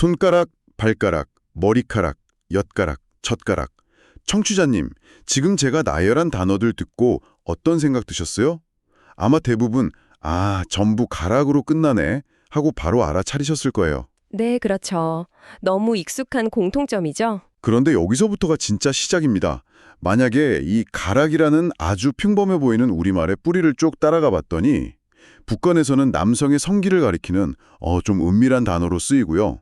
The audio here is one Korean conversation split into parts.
손가락, 발가락, 머리카락, 엿가락, 젓가락. 청취자님, 지금 제가 나열한 단어들 듣고 어떤 생각 드셨어요? 아마 대부분 전부 가락으로 끝나네 하고 바로 알아차리셨을 거예요. 네, 그렇죠. 너무 익숙한 공통점이죠. 그런데 여기서부터가 진짜 시작입니다. 만약에 이 가락이라는 아주 평범해 보이는 우리말의 뿌리를 쭉 따라가 봤더니 북한에서는 남성의 성기를 가리키는 좀 은밀한 단어로 쓰이고요.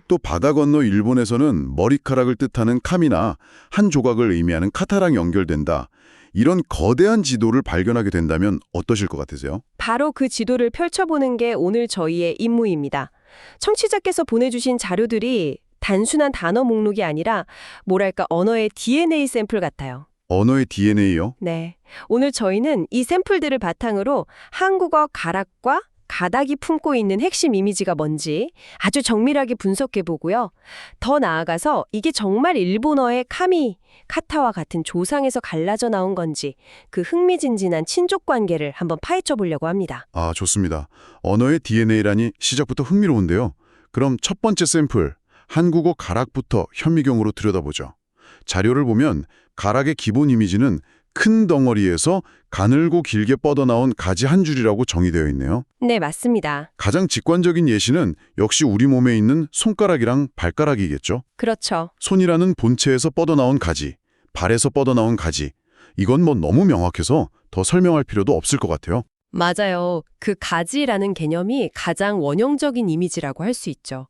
또 바다 건너 일본에서는 머리카락을 뜻하는 카미나 한 조각을 의미하는 카타랑 연결된다. 이런 거대한 지도를 발견하게 된다면 어떠실 것 같으세요? 바로 그 지도를 펼쳐보는 게 오늘 저희의 임무입니다. 청취자께서 보내주신 자료들이 단순한 단어 목록이 아니라 뭐랄까 언어의 DNA 샘플 같아요. 언어의 DNA요? 네. 오늘 저희는 이 샘플들을 바탕으로 한국어 가락과 가닥이 품고 있는 핵심 이미지가 뭔지 아주 정밀하게 분석해 보고요. 더 나아가서 이게 정말 일본어의 카미, 카타와 같은 조상에서 갈라져 나온 건지 그 흥미진진한 친족 관계를 한번 파헤쳐 보려고 합니다. 좋습니다. 언어의 DNA라니 시작부터 흥미로운데요. 그럼 첫 번째 샘플, 한국어 가락부터 현미경으로 들여다보죠. 자료를 보면 가락의 기본 이미지는 큰 덩어리에서 가늘고 길게 뻗어나온 가지 한 줄이라고 정의되어 있네요. 네, 맞습니다. 가장 직관적인 예시는 역시 우리 몸에 있는 손가락이랑 발가락이겠죠. 그렇죠. 손이라는 본체에서 뻗어나온 가지, 발에서 뻗어나온 가지. 이건 너무 명확해서 더 설명할 필요도 없을 것 같아요. 맞아요. 그 가지라는 개념이 가장 원형적인 이미지라고 할 수 있죠.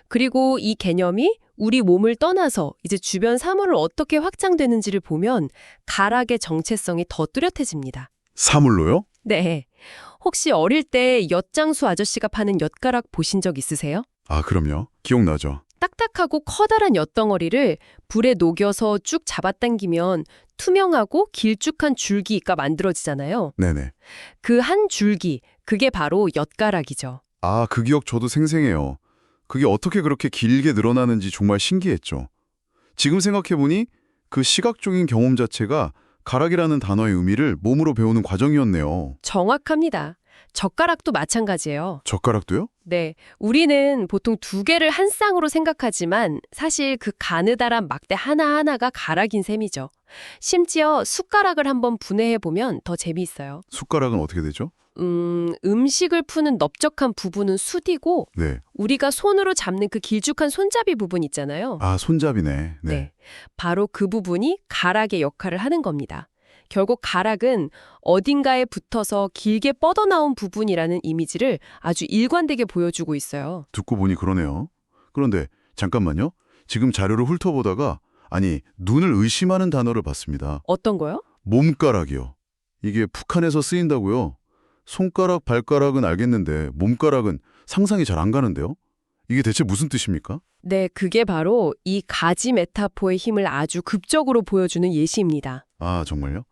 그리고 이 개념이 우리 몸을 떠나서 이제 주변 사물을 어떻게 확장되는지를 보면 가락의 정체성이 더 뚜렷해집니다. 사물로요? 네. 혹시 어릴 때 엿장수 아저씨가 파는 엿가락 보신 적 있으세요? 그럼요. 기억나죠. 딱딱하고 커다란 엿덩어리를 불에 녹여서 쭉 잡아당기면 투명하고 길쭉한 줄기가 만들어지잖아요. 네네. 그 한 줄기, 그게 바로 엿가락이죠. 그 기억 저도 생생해요. 그게 어떻게 그렇게 길게 늘어나는지 정말 신기했죠. 지금 생각해보니 그 시각적인 경험 자체가 가락이라는 단어의 의미를 몸으로 배우는 과정이었네요. 정확합니다. 젓가락도 마찬가지예요. 젓가락도요? 네, 우리는 보통 두 개를 한 쌍으로 생각하지만 사실 그 가느다란 막대 하나하나가 가락인 셈이죠. 심지어 숟가락을 한번 분해해보면 더 재미있어요. 숟가락은 어떻게 되죠? 음식을 푸는 넓적한 부분은 숫이고 네. 우리가 손으로 잡는 그 길쭉한 손잡이 부분 있잖아요. 손잡이네. 네. 바로 그 부분이 가락의 역할을 하는 겁니다. 결국 가락은 어딘가에 붙어서 길게 뻗어나온 부분이라는 이미지를 아주 일관되게 보여주고 있어요. 듣고 보니 그러네요. 그런데 잠깐만요. 지금 자료를 훑어보다가 눈을 의심하는 단어를 봤습니다. 어떤 거요? 몸가락이요. 이게 북한에서 쓰인다고요? 손가락, 발가락은 알겠는데 몸가락은 상상이 잘 안 가는데요? 이게 대체 무슨 뜻입니까? 네, 그게 바로 이 가지 메타포의 힘을 아주 극적으로 보여주는 예시입니다. 정말요?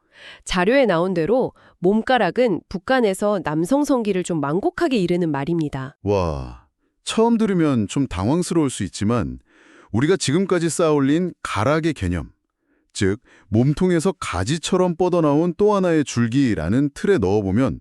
자료에 나온 대로 몸가락은 북한에서 남성 성기를 좀 만곡하게 이르는 말입니다. 와, 처음 들으면 좀 당황스러울 수 있지만 우리가 지금까지 쌓아올린 가락의 개념, 즉 몸통에서 가지처럼 뻗어나온 또 하나의 줄기라는 틀에 넣어보면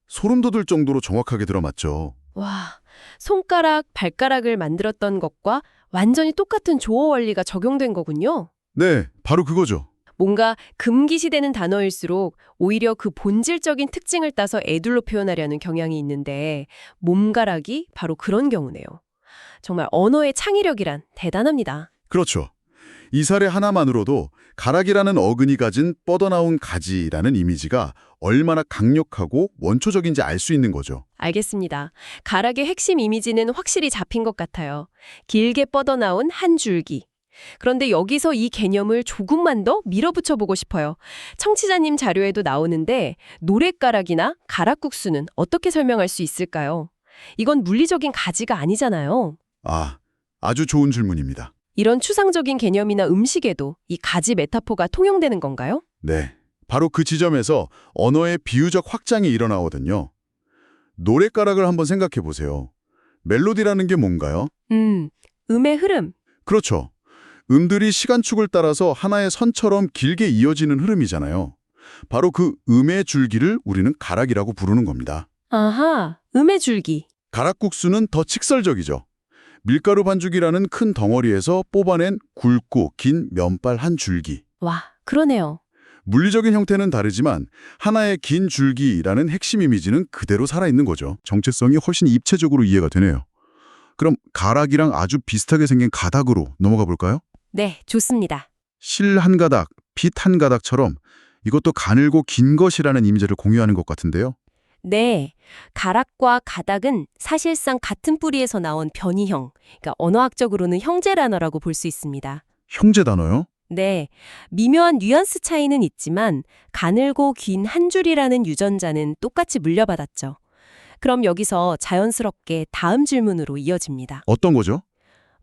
소름 돋을 정도로 정확하게 들어맞죠. 와, 손가락, 발가락을 만들었던 것과 완전히 똑같은 조어 원리가 적용된 거군요. 네, 바로 그거죠. 뭔가 금기시되는 단어일수록 오히려 그 본질적인 특징을 따서 애둘러 표현하려는 경향이 있는데 몸가락이 바로 그런 경우네요. 정말 언어의 창의력이란 대단합니다. 그렇죠. 이 사례 하나만으로도 가락이라는 어근이 가진 뻗어나온 가지라는 이미지가 얼마나 강력하고 원초적인지 알 수 있는 거죠. 알겠습니다. 가락의 핵심 이미지는 확실히 잡힌 것 같아요. 길게 뻗어나온 한 줄기. 그런데 여기서 이 개념을 조금만 더 밀어붙여 보고 싶어요. 청취자님 자료에도 나오는데 노랫가락이나 가락국수는 어떻게 설명할 수 있을까요? 이건 물리적인 가지가 아니잖아요. 아주 좋은 질문입니다. 이런 추상적인 개념이나 음식에도 이 가지 메타포가 통용되는 건가요? 네, 바로 그 지점에서 언어의 비유적 확장이 일어나거든요. 노랫가락을 한번 생각해 보세요. 멜로디라는 게 뭔가요? 음의 흐름. 그렇죠. 음들이 시간축을 따라서 하나의 선처럼 길게 이어지는 흐름이잖아요. 바로 그 음의 줄기를 우리는 가락이라고 부르는 겁니다. 아하, 음의 줄기. 가락국수는 더 직설적이죠. 밀가루 반죽이라는 큰 덩어리에서 뽑아낸 굵고 긴 면발 한 줄기. 와, 그러네요. 물리적인 형태는 다르지만 하나의 긴 줄기라는 핵심 이미지는 그대로 살아있는 거죠. 정체성이 훨씬 입체적으로 이해가 되네요. 그럼 가락이랑 아주 비슷하게 생긴 가닥으로 넘어가 볼까요? 네, 좋습니다. 실 한 가닥, 빗 한 가닥처럼 이것도 가늘고 긴 것이라는 이미지를 공유하는 것 같은데요. 네, 가락과 가닥은 사실상 같은 뿌리에서 나온 변이형, 그러니까 언어학적으로는 형제 단어라고 볼 수 있습니다. 형제 단어요? 네, 미묘한 뉘앙스 차이는 있지만 가늘고 긴 한 줄이라는 유전자는 똑같이 물려받았죠. 그럼 여기서 자연스럽게 다음 질문으로 이어집니다. 어떤 거죠?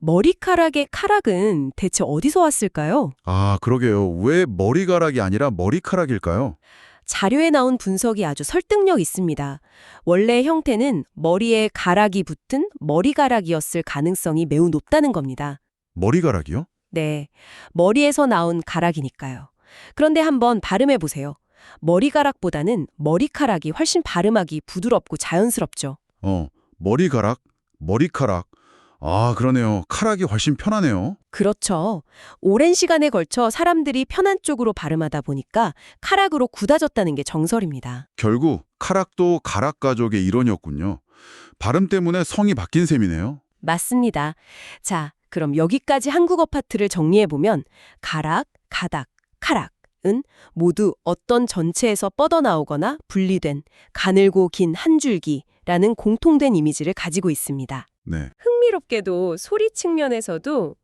머리카락의 카락은 대체 어디서 왔을까요? 아, 그러게요. 왜 머리가락이 아니라 머리카락일까요? 자료에 나온 분석이 아주 설득력 있습니다. 원래 형태는 머리에 가락이 붙은 머리가락이었을 가능성이 매우 높다는 겁니다. 머리가락이요? 네, 머리에서 나온 가락이니까요. 그런데 한번 발음해 보세요. 머리가락보다는 머리카락이 훨씬 발음하기 부드럽고 자연스럽죠. 머리가락, 머리카락. 아, 그러네요. 카락이 훨씬 편하네요. 그렇죠. 오랜 시간에 걸쳐 사람들이 편한 쪽으로 발음하다 보니까 카락으로 굳어졌다는 게 정설입니다. 결국 카락도 가락 가족의 일원이었군요. 발음 때문에 성이 바뀐 셈이네요. 맞습니다. 자, 그럼 여기까지 한국어 파트를 정리해보면 가락, 가닥, 카락은 모두 어떤 전체에서 뻗어나오거나 분리된 가늘고 긴 한 줄기라는 공통된 이미지를 가지고 있습니다. 네. 흥미롭게도 소리 측면에서도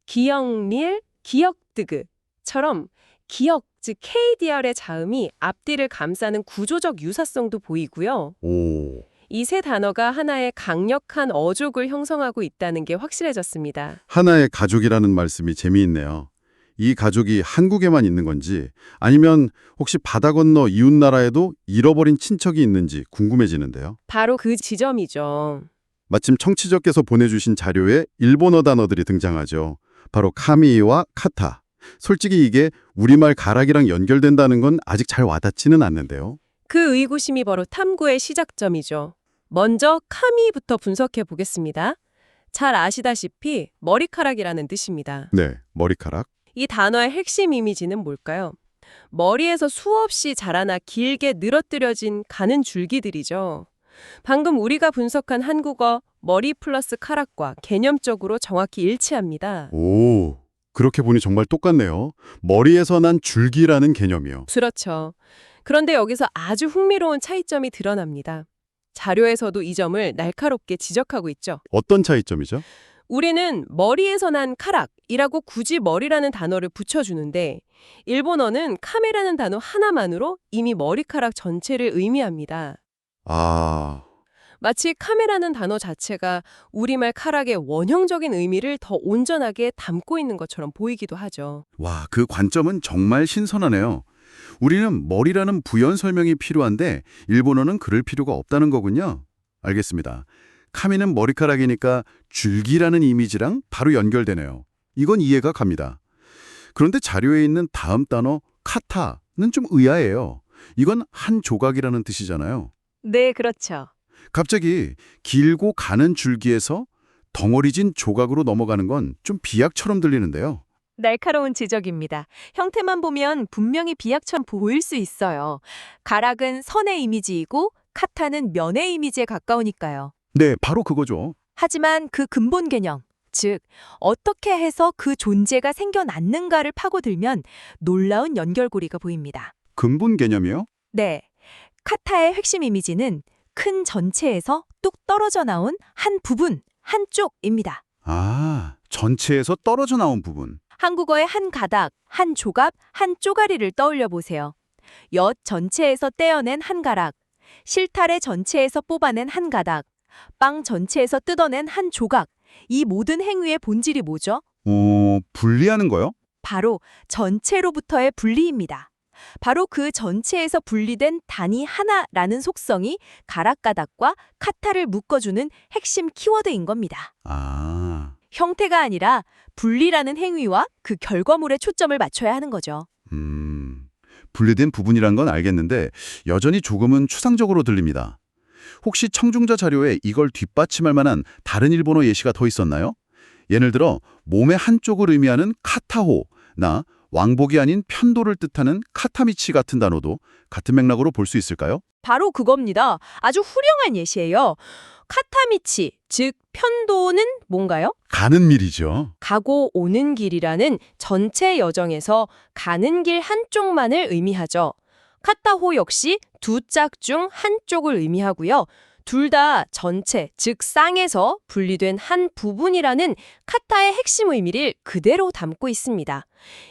기역릴, 기역드그처럼 기역, 즉 KDR의 자음이 앞뒤를 감싸는 구조적 유사성도 보이고요. 오. 이 세 단어가 하나의 강력한 어족을 형성하고 있다는 게 확실해졌습니다. 하나의 가족이라는 말씀이 재미있네요. 이 가족이 한국에만 있는 건지 아니면 혹시 바다 건너 이웃나라에도 잃어버린 친척이 있는지 궁금해지는데요. 바로 그 지점이죠. 마침 청취자께서 보내주신 자료에 일본어 단어들이 등장하죠. 바로 카미와 카타. 솔직히 이게 우리말 가락이랑 연결된다는 건 아직 잘 와닿지는 않는데요. 그 의구심이 바로 탐구의 시작점이죠. 먼저 카미부터 분석해 보겠습니다. 잘 아시다시피 머리카락이라는 뜻입니다. 네, 머리카락. 이 단어의 핵심 이미지는 뭘까요? 머리에서 수없이 자라나 길게 늘어뜨려진 가는 줄기들이죠. 방금 우리가 분석한 한국어 머리 플러스 카락과 개념적으로 정확히 일치합니다. 오, 그렇게 보니 정말 똑같네요. 머리에서 난 줄기라는 개념이요. 그렇죠. 그런데 여기서 아주 흥미로운 차이점이 드러납니다. 자료에서도 이 점을 날카롭게 지적하고 있죠. 어떤 차이점이죠? 우리는 머리에서 난 카락이라고 굳이 머리라는 단어를 붙여주는데 일본어는 카메라는 단어 하나만으로 이미 머리카락 전체를 의미합니다. 아, 마치 카메라는 단어 자체가 우리말 카락의 원형적인 의미를 더 온전하게 담고 있는 것처럼 보이기도 하죠. 와, 그 관점은 정말 신선하네요. 우리는 머리라는 부연 설명이 필요한데 일본어는 그럴 필요가 없다는 거군요. 알겠습니다. 카미는 머리카락이니까 줄기라는 이미지랑 바로 연결되네요. 이건 이해가 갑니다. 그런데 자료에 있는 다음 단어 카타는 좀 의아해요. 이건 한 조각이라는 뜻이잖아요. 네, 그렇죠. 갑자기 길고 가는 줄기에서 덩어리진 조각으로 넘어가는 건 좀 비약처럼 들리는데요. 날카로운 지적입니다. 형태만 보면 분명히 비약처럼 보일 수 있어요. 가락은 선의 이미지이고 카타는 면의 이미지에 가까우니까요. 네, 바로 그거죠. 하지만 그 근본 개념, 즉 어떻게 해서 그 존재가 생겨났는가를 파고들면 놀라운 연결고리가 보입니다. 근본 개념이요? 네, 카타의 핵심 이미지는 큰 전체에서 뚝 떨어져 나온 한 부분, 한쪽입니다. 아, 전체에서 떨어져 나온 부분. 한국어의 한 가닥, 한 조각, 한 쪼가리를 떠올려 보세요. 엿 전체에서 떼어낸 한 가락, 실타래 전체에서 뽑아낸 한 가닥, 빵 전체에서 뜯어낸 한 조각. 이 모든 행위의 본질이 뭐죠? 분리하는 거요? 바로 전체로부터의 분리입니다. 바로 그 전체에서 분리된 단위 하나라는 속성이 가락가닥과 카타를 묶어주는 핵심 키워드인 겁니다. 아, 형태가 아니라 분리라는 행위와 그 결과물에 초점을 맞춰야 하는 거죠. 분리된 부분이란 건 알겠는데 여전히 조금은 추상적으로 들립니다. 혹시 청중자 자료에 이걸 뒷받침할 만한 다른 일본어 예시가 더 있었나요? 예를 들어 몸의 한쪽을 의미하는 카타호나 왕복이 아닌 편도를 뜻하는 카타미치 같은 단어도 같은 맥락으로 볼 수 있을까요? 바로 그겁니다. 아주 훌륭한 예시예요. 카타미치, 즉 편도는 뭔가요? 가는 밀이죠. 가고 오는 길이라는 전체 여정에서 가는 길 한쪽만을 의미하죠. 카타호 역시 두 짝 중 한쪽을 의미하고요. 둘 다 전체, 즉 쌍에서 분리된 한 부분이라는 카타의 핵심 의미를 그대로 담고 있습니다.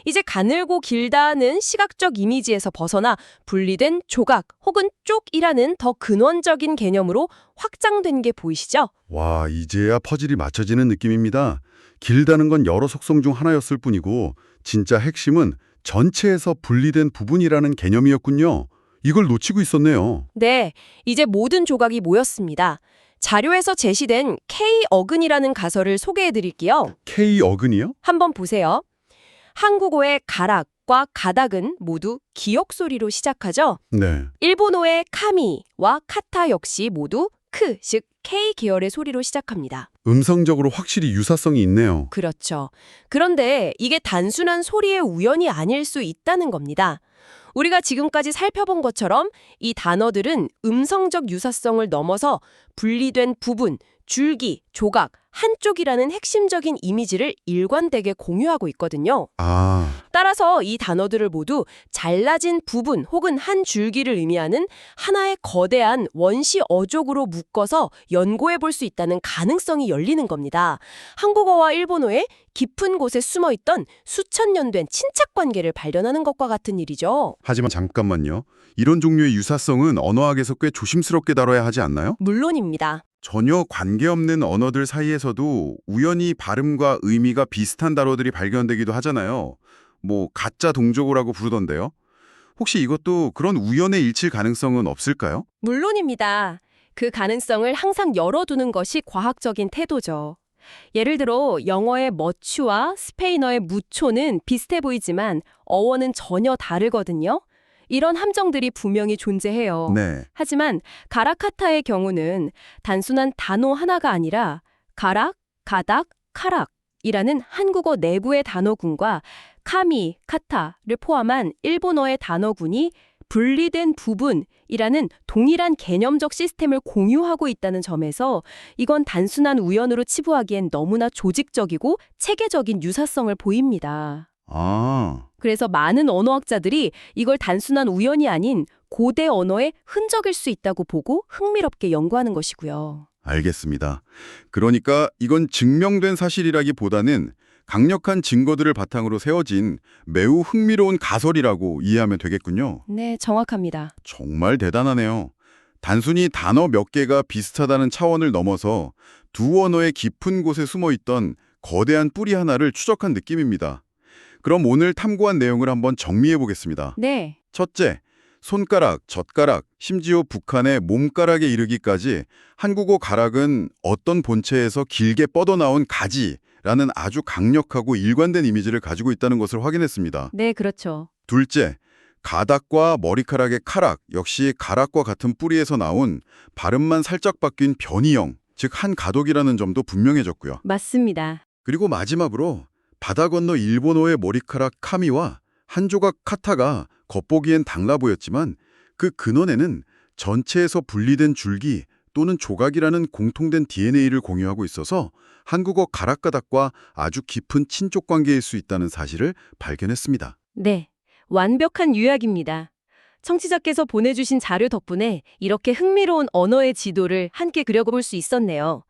이제 가늘고 길다는 시각적 이미지에서 벗어나 분리된 조각 혹은 쪽이라는 더 근원적인 개념으로 확장된 게 보이시죠? 와, 이제야 퍼즐이 맞춰지는 느낌입니다. 길다는 건 여러 속성 중 하나였을 뿐이고 진짜 핵심은 전체에서 분리된 부분이라는 개념이었군요. 이걸 놓치고 있었네요. 네, 이제 모든 조각이 모였습니다. 자료에서 제시된 K-어근이라는 가설을 소개해 드릴게요. K 어근이요? 한번 보세요. 한국어의 가락과 가닥은 모두 기역 소리로 시작하죠. 네. 일본어의 카미와 카타 역시 모두 크, 즉 K 계열의 소리로 시작합니다. 음성적으로 확실히 유사성이 있네요. 그렇죠. 그런데 이게 단순한 소리의 우연이 아닐 수 있다는 겁니다. 우리가 지금까지 살펴본 것처럼 이 단어들은 음성적 유사성을 넘어서 분리된 부분, 줄기, 조각, 한쪽이라는 핵심적인 이미지를 일관되게 공유하고 있거든요. 따라서 이 단어들을 모두 잘라진 부분 혹은 한 줄기를 의미하는 하나의 거대한 원시 어족으로 묶어서 연구해 볼 수 있다는 가능성이 열리는 겁니다. 한국어와 일본어의 깊은 곳에 숨어있던 수천 년 된 친착 관계를 발견하는 것과 같은 일이죠. 하지만 잠깐만요. 이런 종류의 유사성은 언어학에서 꽤 조심스럽게 다뤄야 하지 않나요? 물론입니다. 전혀 관계없는 언어들 사이에서도 우연히 발음과 의미가 비슷한 단어들이 발견되기도 하잖아요. 뭐 가짜 동조어라고 부르던데요. 혹시 이것도 그런 우연의 일치일 가능성은 없을까요? 물론입니다. 그 가능성을 항상 열어두는 것이 과학적인 태도죠. 예를 들어 영어의 머추와 스페인어의 무초는 비슷해 보이지만 어원은 전혀 다르거든요. 이런 함정들이 분명히 존재해요. 네. 하지만 가라카타의 경우는 단순한 단어 하나가 아니라 가락, 가닥, 카락이라는 한국어 내부의 단어군과 카미, 카타를 포함한 일본어의 단어군이 분리된 부분이라는 동일한 개념적 시스템을 공유하고 있다는 점에서 이건 단순한 우연으로 치부하기엔 너무나 조직적이고 체계적인 유사성을 보입니다. 그래서 많은 언어학자들이 이걸 단순한 우연이 아닌 고대 언어의 흔적일 수 있다고 보고 흥미롭게 연구하는 것이고요. 알겠습니다. 그러니까 이건 증명된 사실이라기보다는 강력한 증거들을 바탕으로 세워진 매우 흥미로운 가설이라고 이해하면 되겠군요. 네, 정확합니다. 정말 대단하네요. 단순히 단어 몇 개가 비슷하다는 차원을 넘어서 두 언어의 깊은 곳에 숨어있던 거대한 뿌리 하나를 추적한 느낌입니다. 그럼 오늘 탐구한 내용을 한번 정리해 보겠습니다. 네. 첫째, 손가락, 젓가락, 심지어 북한의 몸가락에 이르기까지 한국어 가락은 어떤 본체에서 길게 뻗어나온 가지라는 아주 강력하고 일관된 이미지를 가지고 있다는 것을 확인했습니다. 네, 그렇죠. 둘째, 가닥과 머리카락의 카락 역시 가락과 같은 뿌리에서 나온 발음만 살짝 바뀐 변이형, 즉 한 가독이라는 점도 분명해졌고요. 맞습니다. 그리고 마지막으로 바다 건너 일본어의 머리카락 카미와 한 조각 카타가 겉보기엔 달라 보였지만 그 근원에는 전체에서 분리된 줄기 또는 조각이라는 공통된 DNA를 공유하고 있어서 한국어 가락가닥과 아주 깊은 친족 관계일 수 있다는 사실을 발견했습니다. 네, 완벽한 요약입니다. 청취자께서 보내주신 자료 덕분에 이렇게 흥미로운 언어의 지도를 함께 그려볼 수 있었네요.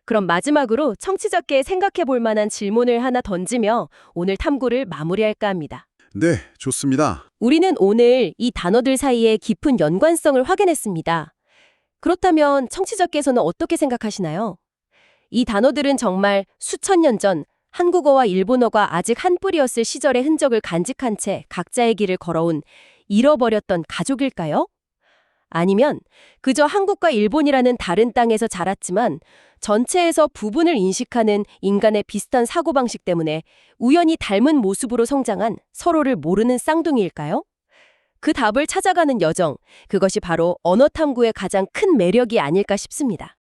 그럼 마지막으로 청취자께 생각해 볼 만한 질문을 하나 던지며 오늘 탐구를 마무리할까 합니다. 네, 좋습니다. 우리는 오늘 이 단어들 사이의 깊은 연관성을 확인했습니다. 그렇다면 청취자께서는 어떻게 생각하시나요? 이 단어들은 정말 수천 년 전 한국어와 일본어가 아직 한 뿌리였을 시절의 흔적을 간직한 채 각자의 길을 걸어온 잃어버렸던 가족일까요? 아니면 그저 한국과 일본이라는 다른 땅에서 자랐지만 전체에서 부분을 인식하는 인간의 비슷한 사고방식 때문에 우연히 닮은 모습으로 성장한 서로를 모르는 쌍둥이일까요? 그 답을 찾아가는 여정, 그것이 바로 언어 탐구의 가장 큰 매력이 아닐까 싶습니다.